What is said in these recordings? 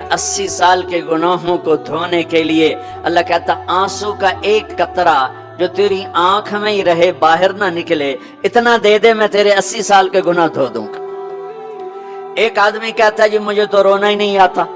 80 साल के गुनाहों को धोने के लिए अल्लाह कहता आंसू का एक कतरा जो तेरी आंख में ही रहे बाहर ना निकले, इतना दे दे मैं तेरे 80 साल के गुनाह धो दूंगा। एक आदमी कहता है जी मुझे तो रोना ही नहीं आता।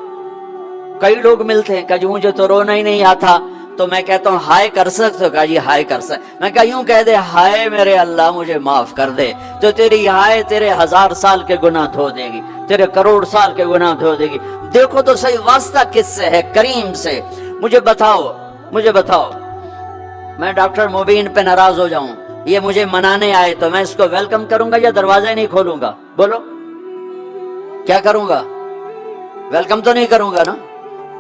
कई लोग मिलते हैं, कहा जी मुझे तो रोना ही नहीं आता। तो मैं कहता हूँ हाय कर सकते हो? कहा जी हाय कर सकते। मैं कहा यूं कह दे, हाय मेरे अल्लाह मुझे माफ कर दे, तो तेरी हाय तेरे 1000 साल के गुनाह धो देगी, तेरे करोड़ साल के गुनाह धो देगी। देखो तो सही वास्ता किससे है? करीम से। मुझे बताओ मैं डॉक्टर मुबीन पे नाराज हो जाऊं, ये मुझे मनाने आए, तो मैं इसको वेलकम करूंगा या दरवाजा ही नहीं खोलूंगा? बोलो क्या करूंगा? वेलकम तो नहीं करूंगा ना।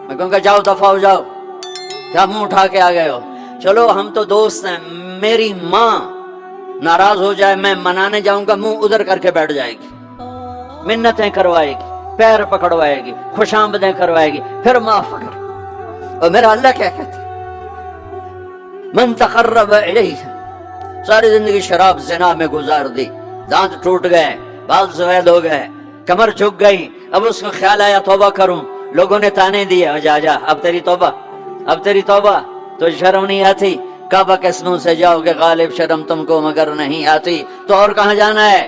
मैं कहूंगा जाओ दफा हो जाओ, क्या मुंह उठा के आ गए हो? चलो हम तो दोस्त हैं। मेरी माँ नाराज हो जाए, मैं मनाने जाऊंगा, मुंह उधर करके बैठ जाएगी, मिन्नतें करवाएगी, पैर पकड़वाएगी, खुशामदें करवाएगी, फिर माफ कर। और मेरा अल्लाह क्या कहता? मन तक़र्रब इलैहि, सारी जिंदगी शराब ज़िना में गुजार दी, दांत टूट गए, बाल सफेद हो गए, कमर झुक गई। अब उसको ख्याल आया तौबा करूं, लोगों ने ताने दिए, जा अब तेरी तौबा तो शर्म नहीं आती? काबा के स्नू से जाओगे गालिब, शर्म तुमको मगर नहीं आती। तो और कहाँ जाना है?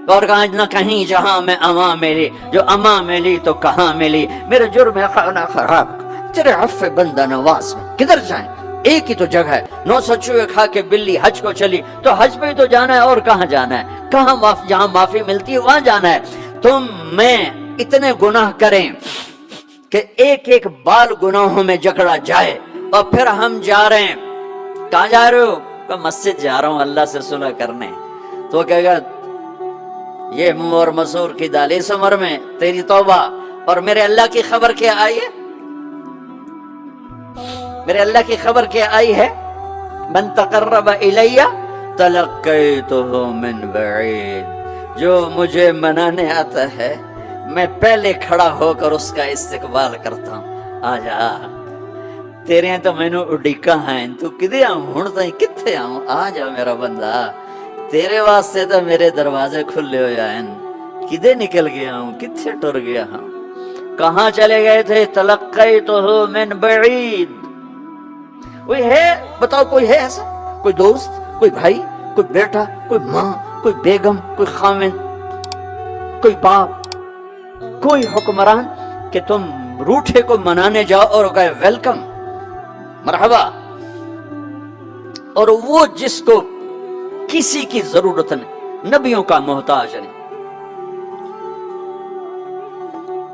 और कहाँ न कहीं जहां मैं अमा मिली, जो अमा मिली तो कहाँ मिली? मेरे जुर्म है खाना खराब, तेरे अफ़्फ़े बंदा नवाज में किधर जाएं? एक ही तो जगह है। 900 चूहे खा के बिल्ली हज को चली, तो हज पे ही तो जाना है, और कहाँ जाना है? कहाँ जहां माफी मिलती है वहां जाना है। तुम मैं इतने गुनाह करें कि एक एक बाल गुनाहों में जकड़ा जाए, और फिर हम जा रहे हैं। कहाँ जा रहे हो? तो मस्जिद जा रहा हूं अल्लाह से सुलह करने। तो कहेगा ये मुंह और मसूर की दाल, इस उम्र में तेरी तौबा। और मेरे अल्लाह की खबर क्या आई है? मेरे अल्लाह की खबर क्या आई है? मन तक़र्रब इलैया तलक़्क़ैतुहु मिन बईद, जो मुझे मनाने आता है मैं पहले खड़ा होकर उसका इस्तकबाल करता हूं। आजा तेरे तो मैनू उड़ीका है, तू किदे आऊं हुण ताईं, कित्थे आऊं? आ जा मेरा बंदा, तेरे वास्ते तो मेरे दरवाजे खुले हो जाए। किदे निकल गया हूं, कित्थे टुर गया हूं, कहां चले गए थे? तलक़्क़ैतुहु मिन बईद। कोई है? बताओ कोई है ऐसा? कोई दोस्त, कोई भाई, कोई बेटा, कोई माँ, कोई बेगम, कोई खामिन, कोई बाप, कोई हुक्मरान कि तुम रूठे को मनाने जाओ और कहे वेलकम, मरहबा। और वो जिसको किसी की जरूरत नहीं, नबियों का मोहताज नहीं,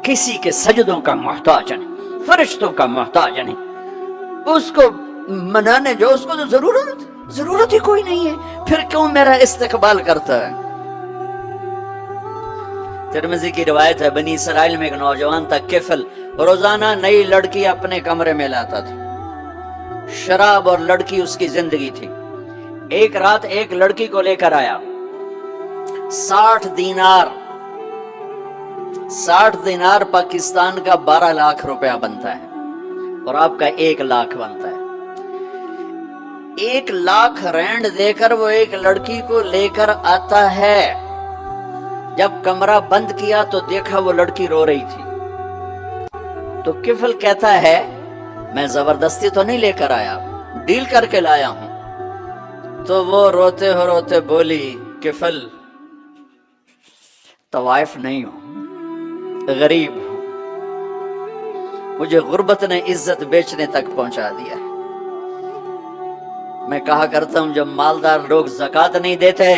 किसी के सजदों का मोहताज नहीं, फरिश्तों का मोहताज नहीं, उसको मनाने जो उसको तो जरूरत ही कोई नहीं है, फिर क्यों मेरा इस्तकबाल करता है? तिरमिज़ी की रिवायत है, बनी इसराइल में एक नौजवान था किफल, रोजाना नई लड़की अपने कमरे में लाता था। शराब और लड़की उसकी जिंदगी थी। एक रात एक लड़की को लेकर आया। 60 दिनार पाकिस्तान का 12 लाख रुपया बनता है, और आपका 1 लाख बनता है। 1 लाख रैंड देकर वो एक लड़की को लेकर आता है। जब कमरा बंद किया तो देखा वो लड़की रो रही थी। तो किफल कहता है मैं जबरदस्ती तो नहीं लेकर आया, डील करके लाया हूं। तो वो रोते बोली किफल तवाइफ नहीं हूं, गरीब हूं, मुझे गुर्बत ने इज्जत बेचने तक पहुंचा दिया है। मैं कहा करता हूं जब मालदार लोग ज़कात नहीं देते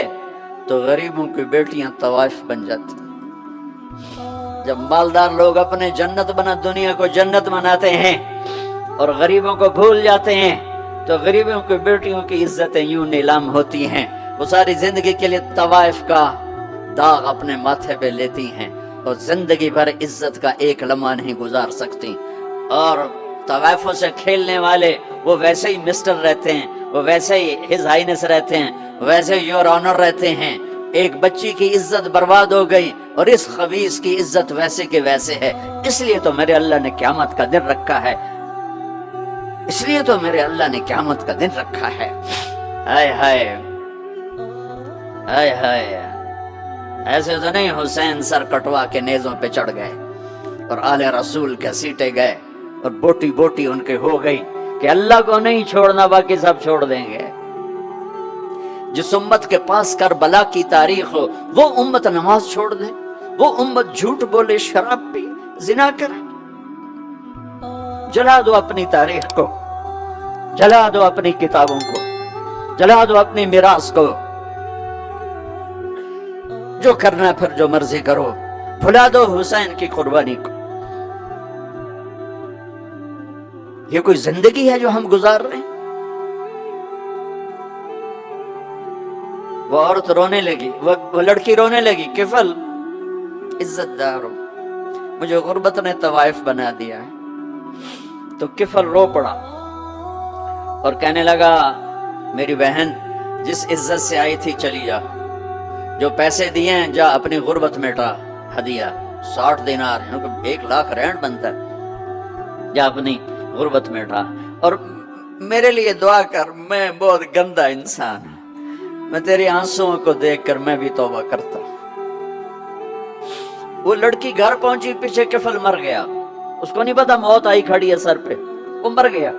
तो गरीबों की बेटियां तवाइफ बन जाती। जब मालदार लोग अपने दुनिया को जन्नत बनाते हैं और गरीबों को भूल जाते हैं, तो गरीबों की बेटियों की इज्जतें यूं नीलाम होती हैं। वो सारी जिंदगी के लिए तवाइफ का दाग अपने माथे पे लेती हैं और जिंदगी भर इज्जत का एक लम्हा नहीं गुजार सकती। और तवाइफों से खेलने वाले वो वैसे ही मिस्टर रहते हैं, वो वैसे ही हिज हाइनेस रहते हैं, वैसे ही योर ऑनर रहते हैं। एक बच्ची की इज्जत बर्बाद हो गई और इस खबीस की इज्जत वैसे के वैसे है। इसलिए तो मेरे अल्लाह ने क़यामत का दिन रखा है, इसलिए तो मेरे अल्लाह ने क़यामत का दिन रखा है। हाय हाय हाय हाय, ऐसे तो नहीं हुसैन सर कटवा के नेज़ों पे चढ़ गए, اور آل رسول گھسیٹے گئے اور بوٹی بوٹی ان کے ہو گئی کہ اللہ کو نہیں چھوڑنا باقی سب چھوڑ دیں گے۔ جس امت کے پاس کربلا کی تاریخ ہو وہ امت نماز چھوڑ دے، وہ امت جھوٹ بولے، شراب پی، زنا کرے۔ جلا دو اپنی تاریخ کو، جلا دو اپنی کتابوں کو، جلا دو اپنی میراث کو، جو کرنا پھر جو مرضی کرو، بھلا دو حسین کی قربانی کو۔ یہ کوئی زندگی ہے جو ہم گزار رہے ہیں؟ وہ عورت رونے لگی، وہ لڑکی رونے لگی، کفل عزت دار ہو، مجھے غربت نے طوائف بنا دیا ہے۔ تو کفل رو پڑا اور کہنے لگا میری بہن جس عزت سے آئی تھی چلی جا، جو پیسے دیے ہیں جا اپنی غربت مٹا، ہدیہ 60 دینار، 1 لاکھ رینڈ بنتا ہے، جا اپنی غربت مٹا، اور میرے لیے دعا کر، میں بہت گندا انسان ہوں، میں تیری آنسوؤں کو دیکھ کر میں بھی توبہ کرتا ہوں۔ وہ لڑکی گھر پہنچی، پیچھے کفل مر گیا، اس کو نہیں پتا موت آئی کھڑی ہے سر پہ، وہ مر گیا۔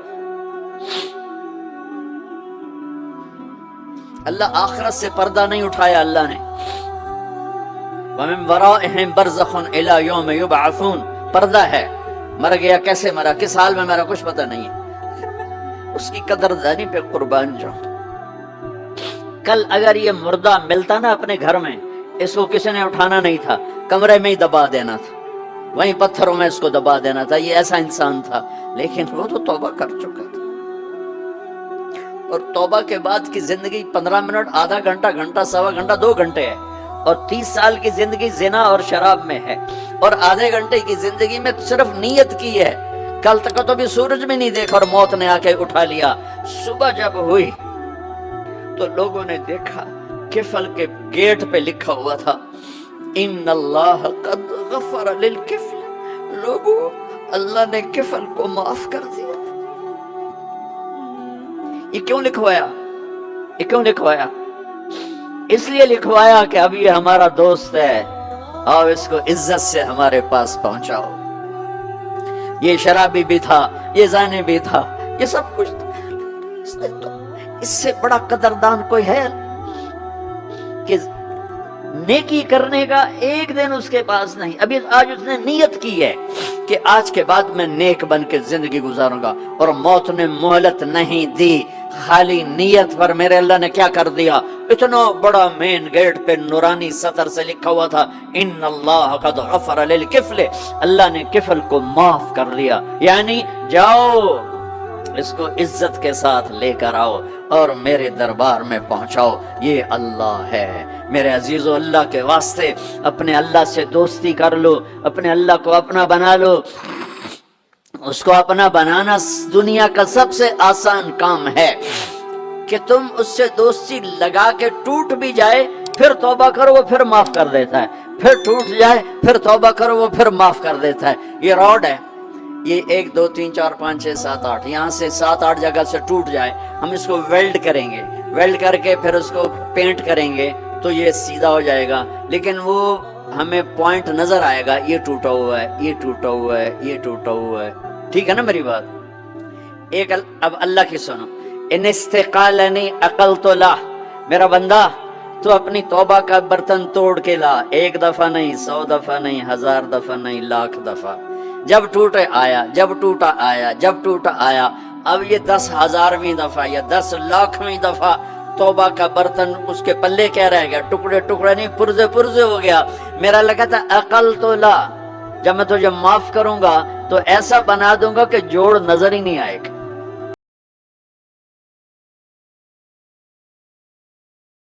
اللہ آخرت سے پردہ نہیں اٹھایا اللہ نے۔ وَمِن وَرَائِهِمْ بَرْزَخٌ إِلَى يَوْمِ يُبْعَثُونَ، پردہ ہے، مر گیا، کیسے مرا، کس حال میں مرا، کچھ پتہ نہیں ہے، اس کی قدردانی پہ قربان جاؤ۔ کل اگر یہ مردہ ملتا نا اپنے گھر میں، اس کو کسی نے اٹھانا نہیں تھا، کمرے میں ہی دبا دینا تھا، وہیں پتھروں میں اس کو دبا دینا تھا، یہ ایسا انسان تھا، لیکن وہ تو توبہ کر چکا تھا۔ اور توبہ کے بعد کی زندگی 15 منٹ، آدھا گھنٹہ، گھنٹہ، سوا گھنٹہ، 2 گھنٹے ہے، اور 30 سال کی زندگی زنا اور شراب میں ہے، اور آدھے گھنٹے کی زندگی میں صرف نیت کی ہے۔ کل تک تو بھی سورج میں نہیں دیکھا اور موت نے آ کے اٹھا لیا۔ صبح جب ہوئی تو لوگوں نے دیکھا کفل کے گیٹ پہ لکھا ہوا تھا ان اللہ قد غفر للکفل، لوگوں اللہ نے کفل کو معاف کر دیا۔ یہ کیوں لکھوایا؟ یہ کیوں لکھوایا؟ اس لیے لکھوایا کہ اب یہ ہمارا دوست ہے، آؤ اس کو عزت سے ہمارے پاس پہنچاؤ۔ یہ شرابی بھی تھا، یہ زانی بھی تھا، یہ سب کچھ تھا۔ اس سے بڑا قدردان کوئی ہے کہ نیکی کرنے کا ایک دن اس کے پاس نہیں؟ ابھی آج اس نے نیت کی ہے کہ آج کے بعد میں نیک بن کے زندگی گزاروں گا، اور موت نے مہلت نہیں دی۔ خالی نیت پر میرے اللہ نے کیا کر دیا، اتنا بڑا مین گیٹ پہ نورانی سطر سے لکھا ہوا تھا ان اللہ قد غفر للکفل، اللہ نے کفل کو معاف کر لیا۔ یعنی جاؤ اس کو عزت کے ساتھ لے کر آؤ اور میرے دربار میں پہنچاؤ، یہ اللہ ہے۔ میرے عزیزو، اللہ کے واسطے اپنے اللہ سے دوستی کر لو، اپنے اللہ کو اپنا بنا لو۔ اس کو اپنا بنانا دنیا کا سب سے آسان کام ہے کہ تم اس سے دوستی لگا کے ٹوٹ بھی جائے پھر توبہ کرو وہ پھر معاف کر دیتا ہے، پھر ٹوٹ جائے پھر توبہ کرو وہ پھر معاف کر دیتا ہے۔ یہ راڈ ہے، یہ 1 2 3 4 5 6 7 8 یہاں سے 7 8 جگہ سے ٹوٹ جائے، ہم اس کو ویلڈ کریں گے، ویلڈ کر کے پھر اس کو پینٹ کریں گے تو یہ سیدھا ہو جائے گا، لیکن وہ ہمیں پوائنٹ نظر آئے گا، یہ ٹوٹا ہوا ہے، یہ ٹوٹا ہوا ہے، یہ ٹوٹا ہوا ہے۔ ٹھیک ہے نا میری بات؟ ایک اب اللہ کی سنو، ان استقالنی عقلت لا، میرا بندہ تو اپنی توبہ کا برتن توڑ کے لا، 1 دفعہ نہیں، 100 دفعہ نہیں، 1000 دفعہ نہیں، 1,00,000 دفعہ۔ جب ٹوٹے آیا، جب ٹوٹا آیا، جب ٹوٹا آیا، اب یہ 10,000ویں دفعہ یا 10,00,000ویں دفعہ توبہ کا برتن اس کے پلے کیا رہ گیا؟ ٹکڑے ٹکڑے نہیں، پرزے پرزے ہو گیا۔ میرا لگا تھا عقل تو لا، جب میں تجھے معاف کروں گا تو ایسا بنا دوں گا کہ جوڑ نظر ہی نہیں آئے گا۔